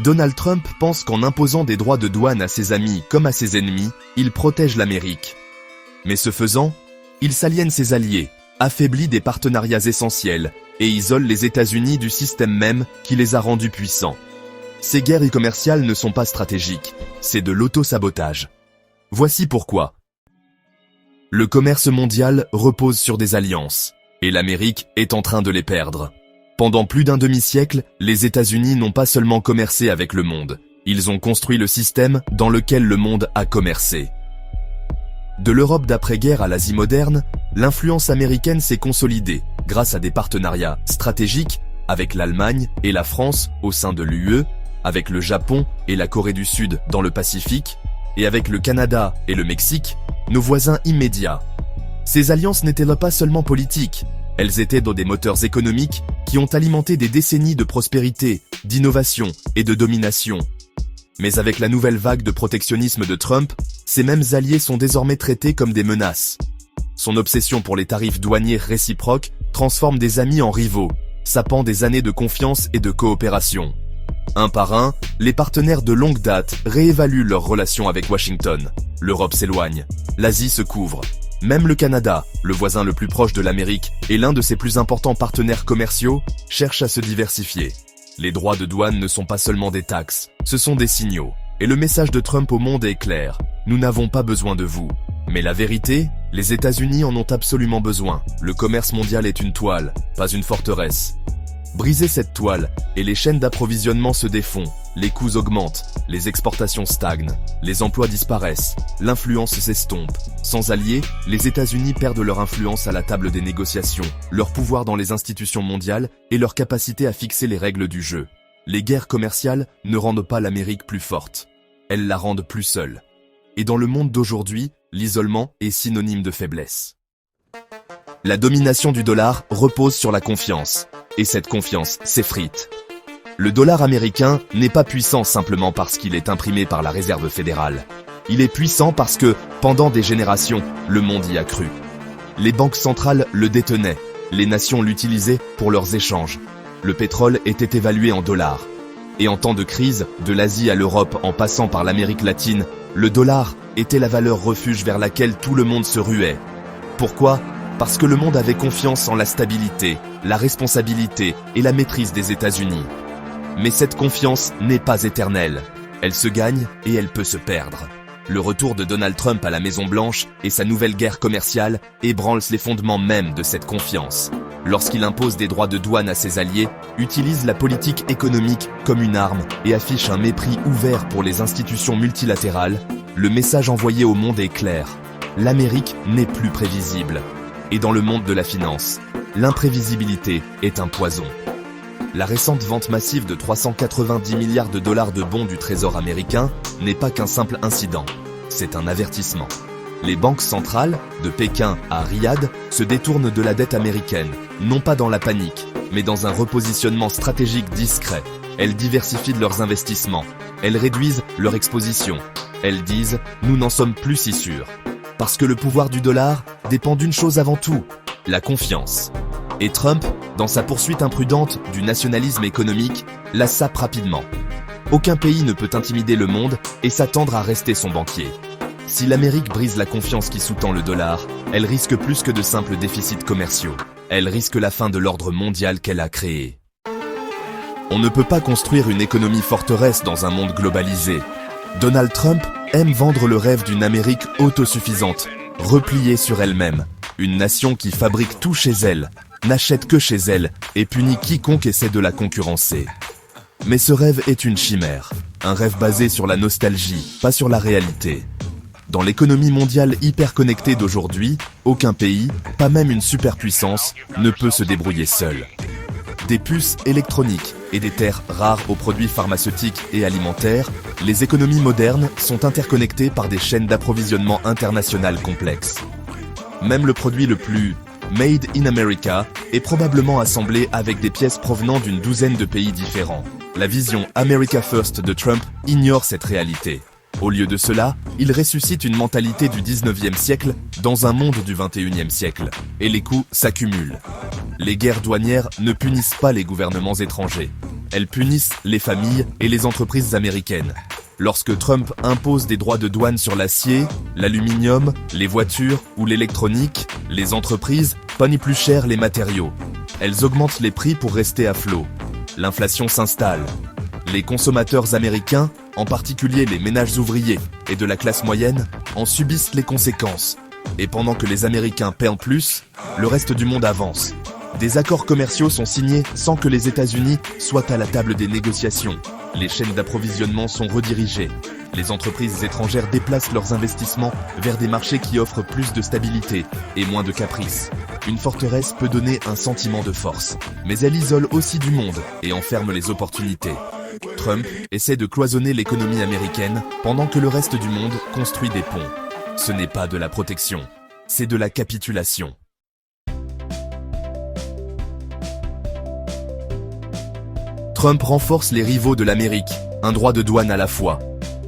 Donald Trump pense qu'en imposant des droits de douane à ses amis comme à ses ennemis, il protège l'Amérique. Mais ce faisant, il s'aliène ses alliés, affaiblit des partenariats essentiels et isole les États-Unis du système même qui les a rendus puissants. Ces guerres commerciales ne sont pas stratégiques, c'est de l'auto-sabotage. Voici pourquoi. Le commerce mondial repose sur des alliances, et l'Amérique est en train de les perdre. Pendant plus d'un demi-siècle, les États-Unis n'ont pas seulement commercé avec le monde, ils ont construit le système dans lequel le monde a commercé. De l'Europe d'après-guerre à l'Asie moderne, l'influence américaine s'est consolidée grâce à des partenariats stratégiques avec l'Allemagne et la France au sein de l'UE, avec le Japon et la Corée du Sud dans le Pacifique, et avec le Canada et le Mexique, nos voisins immédiats. Ces alliances n'étaient pas seulement politiques, elles étaient dans des moteurs économiques qui ont alimenté des décennies de prospérité, d'innovation et de domination. Mais avec la nouvelle vague de protectionnisme de Trump, ces mêmes alliés sont désormais traités comme des menaces. Son obsession pour les tarifs douaniers réciproques transforme des amis en rivaux, sapant des années de confiance et de coopération. Un par un, les partenaires de longue date réévaluent leurs relations avec Washington. L'Europe s'éloigne, l'Asie se couvre. Même le Canada, le voisin le plus proche de l'Amérique et l'un de ses plus importants partenaires commerciaux, cherche à se diversifier. Les droits de douane ne sont pas seulement des taxes, ce sont des signaux. Et le message de Trump au monde est clair, nous n'avons pas besoin de vous. Mais la vérité, les États-Unis en ont absolument besoin. Le commerce mondial est une toile, pas une forteresse. Brisez cette toile, et les chaînes d'approvisionnement se défont, les coûts augmentent, les exportations stagnent, les emplois disparaissent, l'influence s'estompe. Sans alliés, les États-Unis perdent leur influence à la table des négociations, leur pouvoir dans les institutions mondiales et leur capacité à fixer les règles du jeu. Les guerres commerciales ne rendent pas l'Amérique plus forte, elles la rendent plus seule. Et dans le monde d'aujourd'hui, l'isolement est synonyme de faiblesse. La domination du dollar repose sur la confiance, et cette confiance s'effrite. Le dollar américain n'est pas puissant simplement parce qu'il est imprimé par la Réserve fédérale. Il est puissant parce que, pendant des générations, le monde y a cru. Les banques centrales le détenaient, les nations l'utilisaient pour leurs échanges. Le pétrole était évalué en dollars. Et en temps de crise, de l'Asie à l'Europe en passant par l'Amérique latine, le dollar était la valeur refuge vers laquelle tout le monde se ruait. Pourquoi ? Parce que le monde avait confiance en la stabilité, la responsabilité et la maîtrise des États-Unis. Mais cette confiance n'est pas éternelle. Elle se gagne et elle peut se perdre. Le retour de Donald Trump à la Maison-Blanche et sa nouvelle guerre commerciale ébranlent les fondements même de cette confiance. Lorsqu'il impose des droits de douane à ses alliés, utilise la politique économique comme une arme et affiche un mépris ouvert pour les institutions multilatérales, le message envoyé au monde est clair. L'Amérique n'est plus prévisible. Et dans le monde de la finance, l'imprévisibilité est un poison. La récente vente massive de 390 milliards de dollars de bons du Trésor américain n'est pas qu'un simple incident, c'est un avertissement. Les banques centrales, de Pékin à Riyad, se détournent de la dette américaine, non pas dans la panique, mais dans un repositionnement stratégique discret. Elles diversifient leurs investissements, elles réduisent leur exposition. Elles disent « nous n'en sommes plus si sûrs ». Parce que le pouvoir du dollar dépend d'une chose avant tout, la confiance. Et Trump, dans sa poursuite imprudente du nationalisme économique, la sape rapidement. Aucun pays ne peut intimider le monde et s'attendre à rester son banquier. Si l'Amérique brise la confiance qui sous-tend le dollar, elle risque plus que de simples déficits commerciaux. Elle risque la fin de l'ordre mondial qu'elle a créé. On ne peut pas construire une économie forteresse dans un monde globalisé. Donald Trump aime vendre le rêve d'une Amérique autosuffisante, repliée sur elle-même. Une nation qui fabrique tout chez elle, n'achète que chez elle et punit quiconque essaie de la concurrencer. Mais ce rêve est une chimère, un rêve basé sur la nostalgie, pas sur la réalité. Dans l'économie mondiale hyper connectée d'aujourd'hui, aucun pays, pas même une superpuissance, ne peut se débrouiller seul. Des puces électroniques et des terres rares aux produits pharmaceutiques et alimentaires, les économies modernes sont interconnectées par des chaînes d'approvisionnement internationales complexes. Même le produit le plus « Made in America » est probablement assemblé avec des pièces provenant d'une douzaine de pays différents. La vision « America First » de Trump ignore cette réalité. Au lieu de cela, il ressuscite une mentalité du 19e siècle dans un monde du 21e siècle. Et les coûts s'accumulent. Les guerres douanières ne punissent pas les gouvernements étrangers. elles punissent les familles et les entreprises américaines. Lorsque Trump impose des droits de douane sur l'acier, l'aluminium, les voitures ou l'électronique, les entreprises payent plus cher les matériaux. Elles augmentent les prix pour rester à flot. L'inflation s'installe. Les consommateurs américains, en particulier les ménages ouvriers et de la classe moyenne, en subissent les conséquences. Et pendant que les Américains paient plus, le reste du monde avance. Des accords commerciaux sont signés sans que les États-Unis soient à la table des négociations. Les chaînes d'approvisionnement sont redirigées. Les entreprises étrangères déplacent leurs investissements vers des marchés qui offrent plus de stabilité et moins de caprices. Une forteresse peut donner un sentiment de force, mais elle isole aussi du monde et enferme les opportunités. Trump essaie de cloisonner l'économie américaine pendant que le reste du monde construit des ponts. Ce n'est pas de la protection, c'est de la capitulation. Trump renforce les rivaux de l'Amérique, un droit de douane à la fois.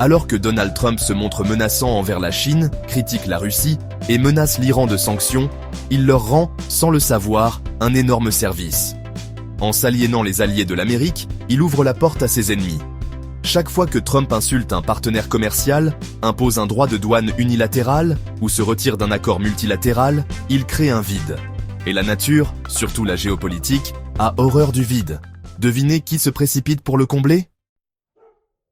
Alors que Donald Trump se montre menaçant envers la Chine, critique la Russie et menace l'Iran de sanctions, il leur rend, sans le savoir, un énorme service. En s'aliénant les alliés de l'Amérique, il ouvre la porte à ses ennemis. Chaque fois que Trump insulte un partenaire commercial, impose un droit de douane unilatéral ou se retire d'un accord multilatéral, il crée un vide. Et la nature, surtout la géopolitique, a horreur du vide. Devinez qui se précipite pour le combler ?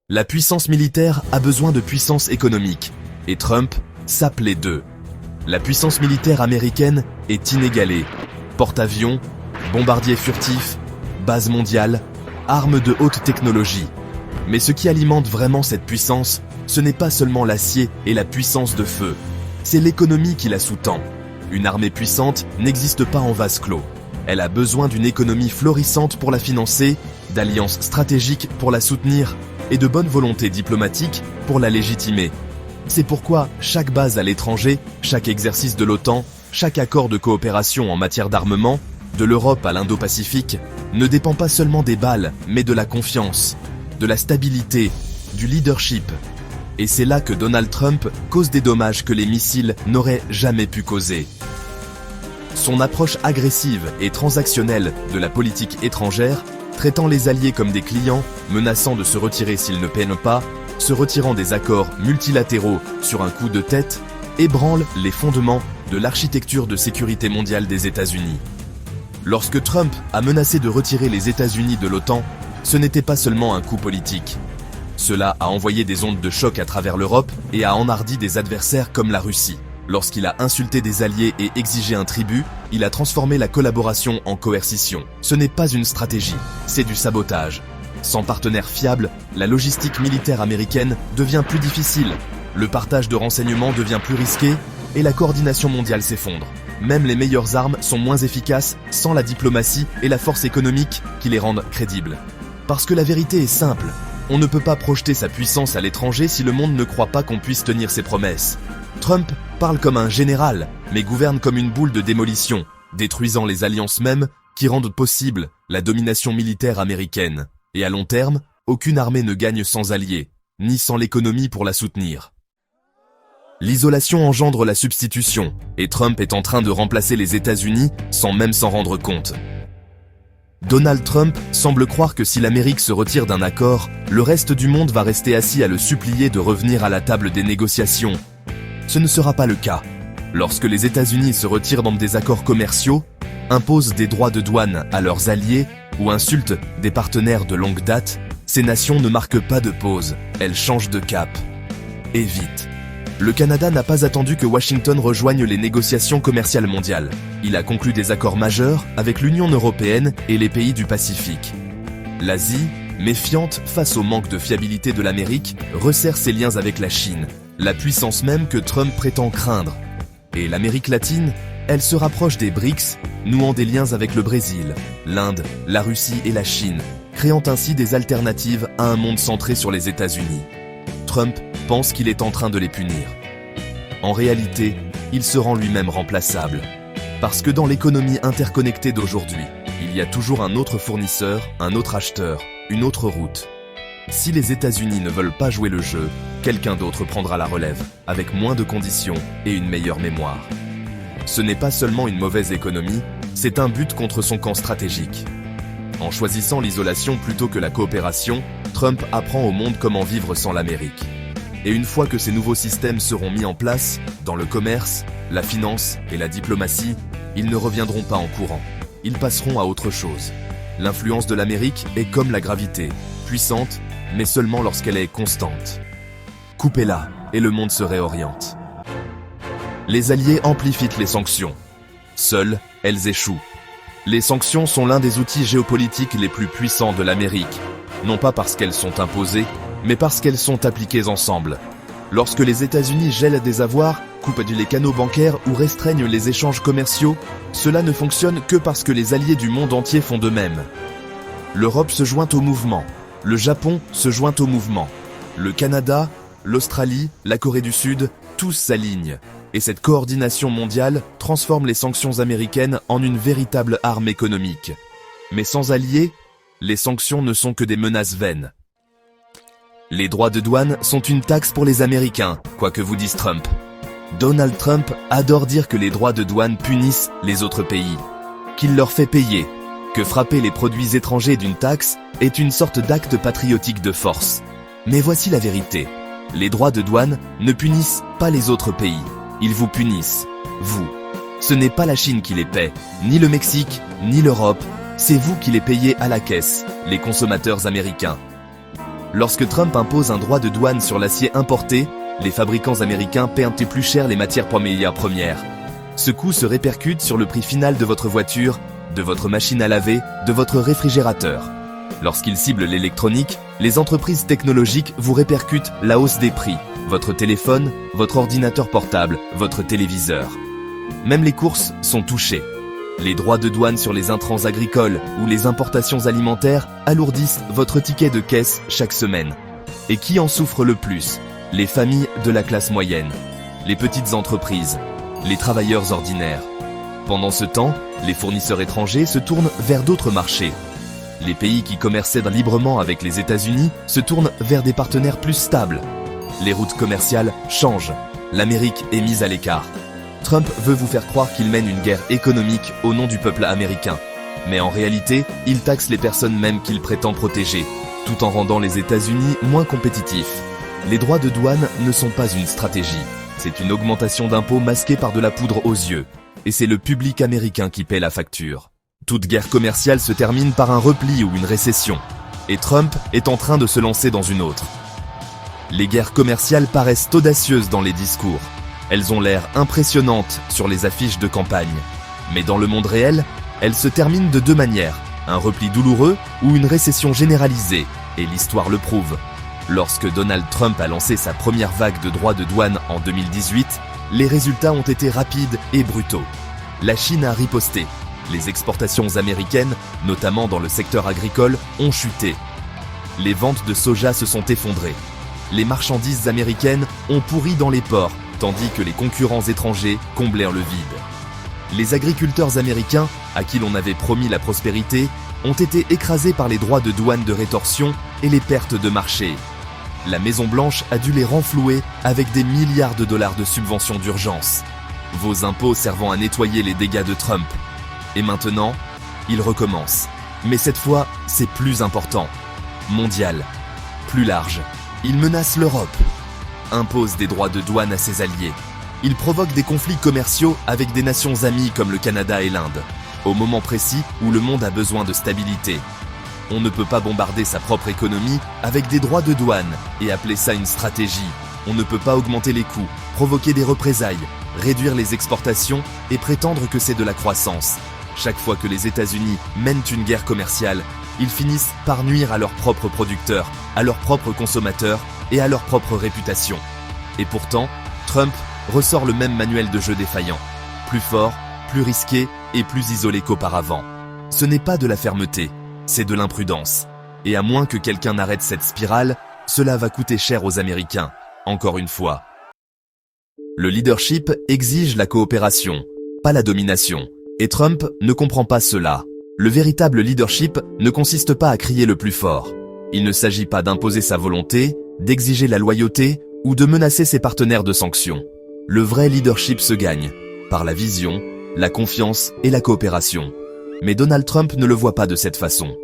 La puissance militaire a besoin de puissance économique, et Trump sape les deux. La puissance militaire américaine est inégalée. Porte-avions, bombardiers furtifs, bases mondiales, armes de haute technologie. Mais ce qui alimente vraiment cette puissance, ce n'est pas seulement l'acier et la puissance de feu. C'est l'économie qui la sous-tend. Une armée puissante n'existe pas en vase clos. Elle a besoin d'une économie florissante pour la financer, d'alliances stratégiques pour la soutenir et de bonne volonté diplomatique pour la légitimer. C'est pourquoi chaque base à l'étranger, chaque exercice de l'OTAN, chaque accord de coopération en matière d'armement, de l'Europe à l'Indo-Pacifique, ne dépend pas seulement des balles, mais de la confiance, de la stabilité, du leadership. Et c'est là que Donald Trump cause des dommages que les missiles n'auraient jamais pu causer. Son approche agressive et transactionnelle de la politique étrangère, traitant les alliés comme des clients, menaçant de se retirer s'ils ne paient pas, se retirant des accords multilatéraux sur un coup de tête, ébranle les fondements de l'architecture de sécurité mondiale des États-Unis. Lorsque Trump a menacé de retirer les États-Unis de l'OTAN, ce n'était pas seulement un coup politique. Cela a envoyé des ondes de choc à travers l'Europe et a enhardi des adversaires comme la Russie. Lorsqu'il a insulté des alliés et exigé un tribut, il a transformé la collaboration en coercition. Ce n'est pas une stratégie, c'est du sabotage. Sans partenaire fiable, la logistique militaire américaine devient plus difficile, le partage de renseignements devient plus risqué et la coordination mondiale s'effondre. Même les meilleures armes sont moins efficaces sans la diplomatie et la force économique qui les rendent crédibles. Parce que la vérité est simple, on ne peut pas projeter sa puissance à l'étranger si le monde ne croit pas qu'on puisse tenir ses promesses. Trump parle comme un général, mais gouverne comme une boule de démolition, détruisant les alliances mêmes qui rendent possible la domination militaire américaine. Et à long terme, aucune armée ne gagne sans alliés, ni sans l'économie pour la soutenir. L'isolation engendre la substitution, et Trump est en train de remplacer les États-Unis sans même s'en rendre compte. Donald Trump semble croire que si l'Amérique se retire d'un accord, le reste du monde va rester assis à le supplier de revenir à la table des négociations. Ce ne sera pas le cas. Lorsque les États-Unis se retirent dans des accords commerciaux, imposent des droits de douane à leurs alliés ou insultent des partenaires de longue date, ces nations ne marquent pas de pause, elles changent de cap. Et vite. Le Canada n'a pas attendu que Washington rejoigne les négociations commerciales mondiales. Il a conclu des accords majeurs avec l'Union européenne et les pays du Pacifique. L'Asie, méfiante face au manque de fiabilité de l'Amérique, resserre ses liens avec la Chine, la puissance même que Trump prétend craindre. Et l'Amérique latine, elle se rapproche des BRICS, nouant des liens avec le Brésil, l'Inde, la Russie et la Chine, créant ainsi des alternatives à un monde centré sur les États-Unis. Trump pense qu'il est en train de les punir. En réalité, il se rend lui-même remplaçable. Parce que dans l'économie interconnectée d'aujourd'hui, il y a toujours un autre fournisseur, un autre acheteur, une autre route. Si les États-Unis ne veulent pas jouer le jeu, quelqu'un d'autre prendra la relève, avec moins de conditions et une meilleure mémoire. Ce n'est pas seulement une mauvaise économie, c'est un but contre son camp stratégique. En choisissant l'isolation plutôt que la coopération, Trump apprend au monde comment vivre sans l'Amérique. Et une fois que ces nouveaux systèmes seront mis en place, dans le commerce, la finance et la diplomatie, ils ne reviendront pas en courant. Ils passeront à autre chose. L'influence de l'Amérique est comme la gravité, puissante, mais seulement lorsqu'elle est constante. Coupez-la, et le monde se réoriente. Les alliés amplifient les sanctions. Seules, elles échouent. Les sanctions sont l'un des outils géopolitiques les plus puissants de l'Amérique, non pas parce qu'elles sont imposées, mais parce qu'elles sont appliquées ensemble. Lorsque les États-Unis gèlent des avoirs, coupent les canaux bancaires ou restreignent les échanges commerciaux, cela ne fonctionne que parce que les alliés du monde entier font de même. L'Europe se joint au mouvement, le Japon se joint au mouvement, le Canada, l'Australie, la Corée du Sud, tous s'alignent. Et cette coordination mondiale transforme les sanctions américaines en une véritable arme économique. Mais sans alliés, les sanctions ne sont que des menaces vaines. Les droits de douane sont une taxe pour les Américains, quoi que vous dise Trump. Donald Trump adore dire que les droits de douane punissent les autres pays, qu'il leur fait payer, que frapper les produits étrangers d'une taxe est une sorte d'acte patriotique de force. Mais voici la vérité. Les droits de douane ne punissent pas les autres pays. Ils vous punissent, vous. Ce n'est pas la Chine qui les paie, ni le Mexique, ni l'Europe, c'est vous qui les payez à la caisse, les consommateurs américains. Lorsque Trump impose un droit de douane sur l'acier importé, les fabricants américains paient plus cher les matières premières. Ce coût se répercute sur le prix final de votre voiture, de votre machine à laver, de votre réfrigérateur. Lorsqu'ils ciblent l'électronique, les entreprises technologiques vous répercutent la hausse des prix. Votre téléphone, votre ordinateur portable, votre téléviseur. Même les courses sont touchées. Les droits de douane sur les intrants agricoles ou les importations alimentaires alourdissent votre ticket de caisse chaque semaine. Et qui en souffre le plus? Les familles de la classe moyenne, les petites entreprises, les travailleurs ordinaires. Pendant ce temps, les fournisseurs étrangers se tournent vers d'autres marchés. Les pays qui commerçaient librement avec les États-Unis se tournent vers des partenaires plus stables. Les routes commerciales changent. L'Amérique est mise à l'écart. Trump veut vous faire croire qu'il mène une guerre économique au nom du peuple américain. Mais en réalité, il taxe les personnes même qu'il prétend protéger, tout en rendant les États-Unis moins compétitifs. Les droits de douane ne sont pas une stratégie. C'est une augmentation d'impôts masquée par de la poudre aux yeux. Et c'est le public américain qui paie la facture. Toute guerre commerciale se termine par un repli ou une récession. Et Trump est en train de se lancer dans une autre. Les guerres commerciales paraissent audacieuses dans les discours. Elles ont l'air impressionnantes sur les affiches de campagne. Mais dans le monde réel, elles se terminent de deux manières. Un repli douloureux ou une récession généralisée. Et l'histoire le prouve. Lorsque Donald Trump a lancé sa première vague de droits de douane en 2018, les résultats ont été rapides et brutaux. La Chine a riposté. Les exportations américaines, notamment dans le secteur agricole, ont chuté. Les ventes de soja se sont effondrées. Les marchandises américaines ont pourri dans les ports, tandis que les concurrents étrangers comblèrent le vide. Les agriculteurs américains, à qui l'on avait promis la prospérité, ont été écrasés par les droits de douane de rétorsion et les pertes de marché. La Maison-Blanche a dû les renflouer avec des milliards de dollars de subventions d'urgence. Vos impôts servant à nettoyer les dégâts de Trump. Et maintenant, il recommence. Mais cette fois, c'est plus important. Mondial. Plus large. Il menace l'Europe. Impose des droits de douane à ses alliés. Il provoque des conflits commerciaux avec des nations amies comme le Canada et l'Inde, au moment précis où le monde a besoin de stabilité. On ne peut pas bombarder sa propre économie avec des droits de douane et appeler ça une stratégie. On ne peut pas augmenter les coûts, provoquer des représailles, réduire les exportations et prétendre que c'est de la croissance. Chaque fois que les États-Unis mènent une guerre commerciale, ils finissent par nuire à leurs propres producteurs, à leurs propres consommateurs et à leur propre réputation. Et pourtant, Trump ressort le même manuel de jeu défaillant. Plus fort, plus risqué et plus isolé qu'auparavant. Ce n'est pas de la fermeté, c'est de l'imprudence. Et à moins que quelqu'un n'arrête cette spirale, cela va coûter cher aux Américains, encore une fois. Le leadership exige la coopération, pas la domination. Et Trump ne comprend pas cela. Le véritable leadership ne consiste pas à crier le plus fort. Il ne s'agit pas d'imposer sa volonté, d'exiger la loyauté ou de menacer ses partenaires de sanctions. Le vrai leadership se gagne par la vision, la confiance et la coopération. Mais Donald Trump ne le voit pas de cette façon.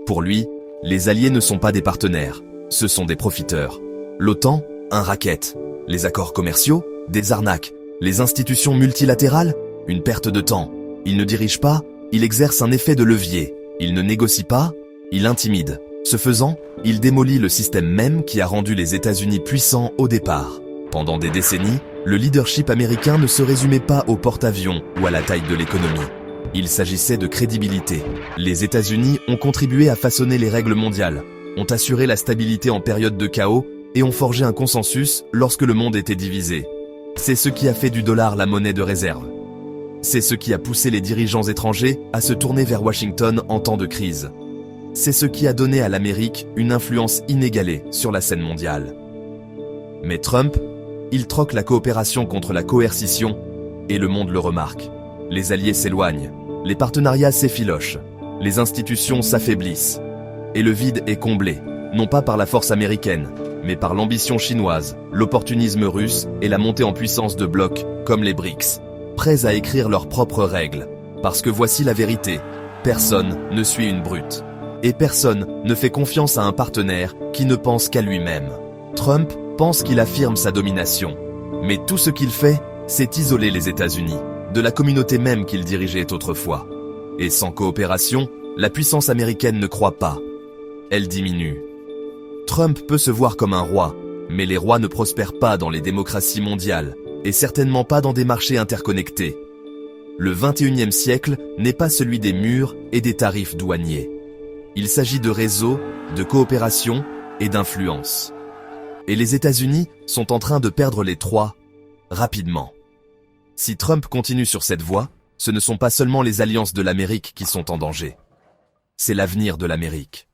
Pour lui, les alliés ne sont pas des partenaires, ce sont des profiteurs. L'OTAN, un racket. Les accords commerciaux, des arnaques. Les institutions multilatérales, une perte de temps. Il ne dirige pas, il exerce un effet de levier. Il ne négocie pas, il intimide. Ce faisant, il démolit le système même qui a rendu les États-Unis puissants au départ. Pendant des décennies, le leadership américain ne se résumait pas au porte-avions ou à la taille de l'économie. Il s'agissait de crédibilité. Les États-Unis ont contribué à façonner les règles mondiales, ont assuré la stabilité en période de chaos et ont forgé un consensus lorsque le monde était divisé. C'est ce qui a fait du dollar la monnaie de réserve. C'est ce qui a poussé les dirigeants étrangers à se tourner vers Washington en temps de crise. C'est ce qui a donné à l'Amérique une influence inégalée sur la scène mondiale. Mais Trump, il troque la coopération contre la coercition, et le monde le remarque. Les alliés s'éloignent, les partenariats s'effilochent, les institutions s'affaiblissent. Et le vide est comblé, non pas par la force américaine, mais par l'ambition chinoise, l'opportunisme russe et la montée en puissance de blocs comme les BRICS, prêts à écrire leurs propres règles. Parce que voici la vérité, personne ne suit une brute. Et personne ne fait confiance à un partenaire qui ne pense qu'à lui-même. Trump pense qu'il affirme sa domination. Mais tout ce qu'il fait, c'est isoler les États-Unis, de la communauté même qu'il dirigeait autrefois. Et sans coopération, la puissance américaine ne croît pas. Elle diminue. Trump peut se voir comme un roi, mais les rois ne prospèrent pas dans les démocraties mondiales, et certainement pas dans des marchés interconnectés. Le 21e siècle n'est pas celui des murs et des tarifs douaniers. Il s'agit de réseaux, de coopération et d'influence. Et les États-Unis sont en train de perdre les trois, rapidement. Si Trump continue sur cette voie, ce ne sont pas seulement les alliances de l'Amérique qui sont en danger. C'est l'avenir de l'Amérique.